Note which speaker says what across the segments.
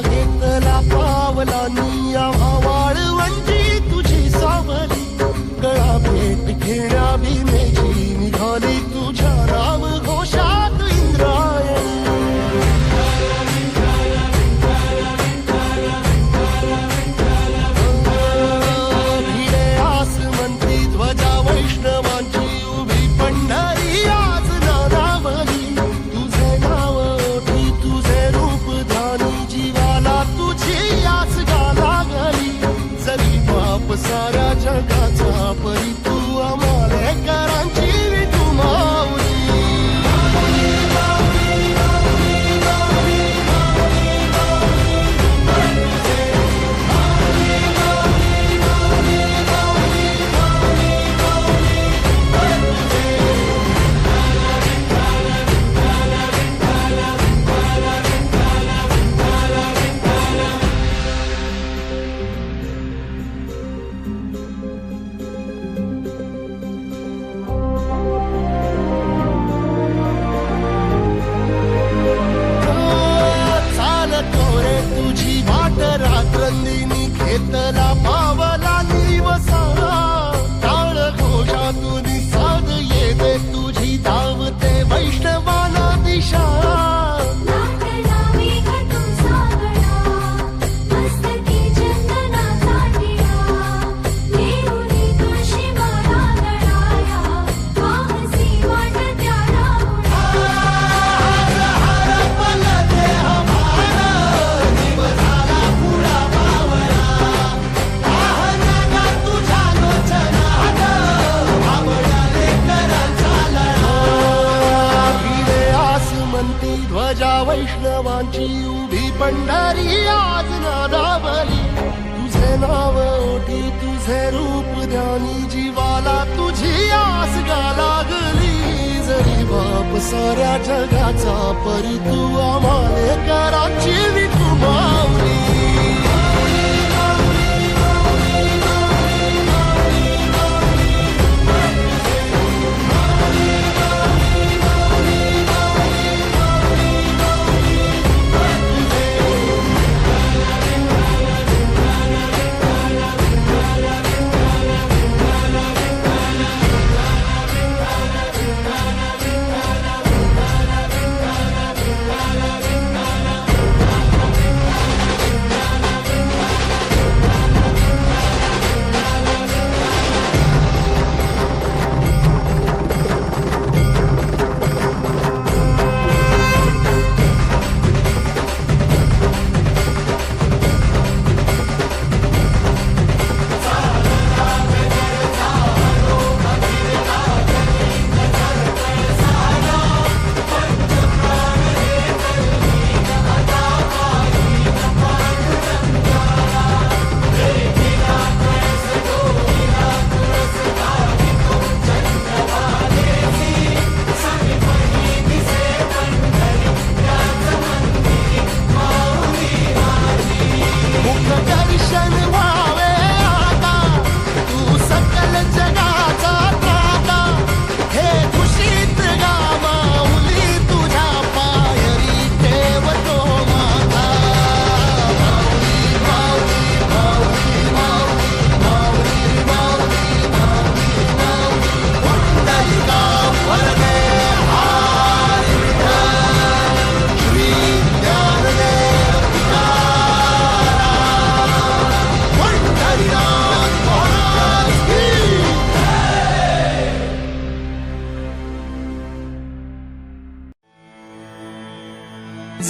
Speaker 1: घेतला पावला निया वाळवंटी तुझी सावली गळा भेट घेण्या भीमेची निघाली तुझ्या राम घोषात इंद्रायणी भिडे आसमंती ध्वजा वैष्णवांची उभी पंढरी आज नानावली तुझे नाव ओठी तुझे रूप ध्यानी जीवाला तुझी आस गाला गली जरी बाप साऱ्या जगाचा परी तू आमालेकरांची विठू माऊली तुझी वाट रात्रंदिनी घेतला पावला निवसा टाळ घोषातून साध येते तुझी धावते वैष्णवाला दिशा ध्वजा वैष्णवांची उभी पंढरी आज नादावली तुझे नाव ओठी तुझे रूप ध्यानी जीवाला तुझी आस गा लागली जरी बाप साऱ्या जगाचा परी तू आमालेकरांची विठू माऊली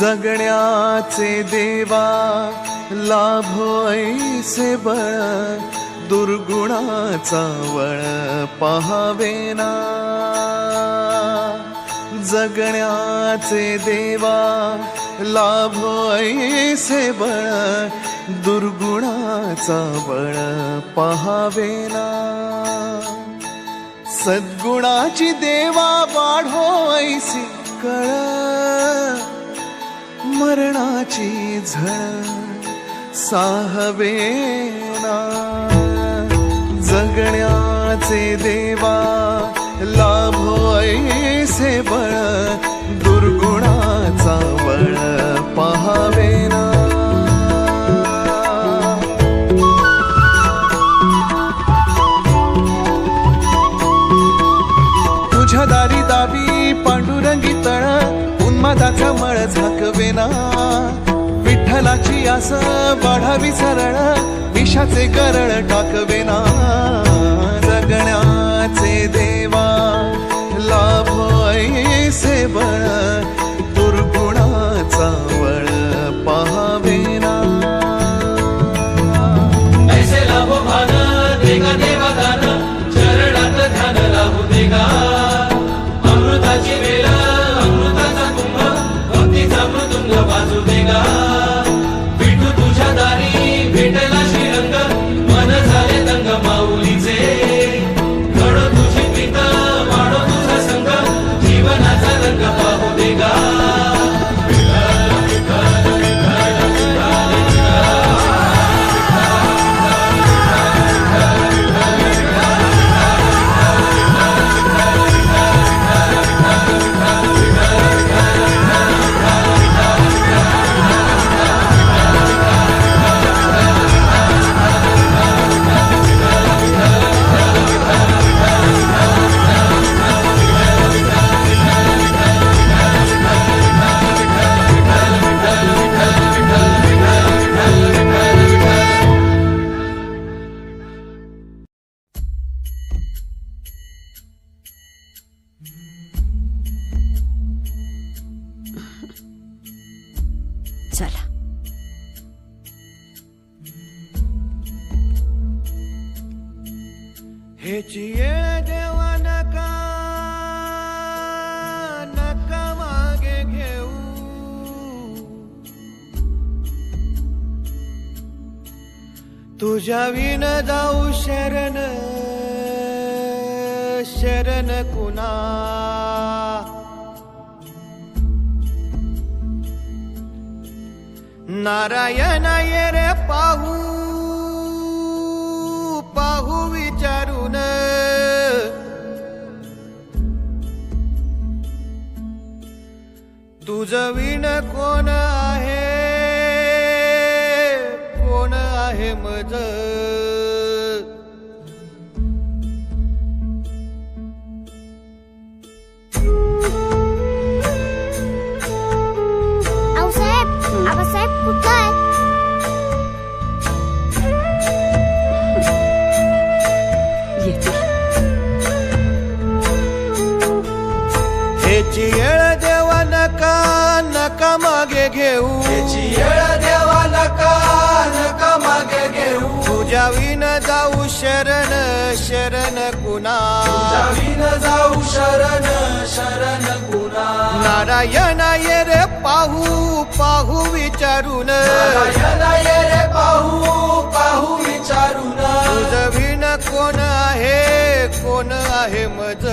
Speaker 2: जगण्याचे देवा लाभो ऐसे बळ दुर्गुणाचा वळ पहावेना जगण्याचे देवा लाभो ऐसे बळ दुर्गुणाचा बळ पहावेना सद्गुणाची देवा वाढो ऐसी कळ मरणाची झळ साहवेना जगण्याचे देवा लाभो ऐसे बळ दुर्गुणाचा बळ पहावेना तुझ्या दारी दावी पांडुरंगी तळ उन्मादाचा मळ झाकवेना विठ्ठलाची आस वाढावी सरळ विषाचे गरळ टाकवेना जगण्याचे देवा लाभो ऐसे बळ दुर्गुणाचा वळ पाहावेना
Speaker 3: ऐसे लाभो भान देगा देवा दान चरणात ध्यान लाभू देगा अमृताची वेल अमृताचा कुंभ भक्तीचा मृदुंग वाजू देगा विठू तुझ्या दारी भेटला श्रीरंग मन झाले दंग माऊलीचे घडो तुझी प्रीत वाढो तुझा संग जीवनाचा रंग पाहू देगा
Speaker 4: चला
Speaker 2: हेची येळ देवा नका नका मागे घेऊ तुझ्या विन जाऊ शरण शरण कुणा नारायण ये रे पाहू पाहू विचारून तुझ विण कोण आहे मज
Speaker 5: आऊसाहेब आबासाहेब कुठं आहे?
Speaker 4: येते
Speaker 2: हेची येळ देवा नका नका मागे घेऊ
Speaker 3: याची येळ देवा नका नका मागे घेऊ
Speaker 2: तुझ्या विन जाऊ शरण शरण कुणा
Speaker 3: जावीन जाऊ शरण शरण कुणा
Speaker 2: नारायण ये रे पाहू पाहू विचारून
Speaker 3: नारायण ये रे पाहू पाहू विचारून
Speaker 2: तुझ विण कोण आहे मज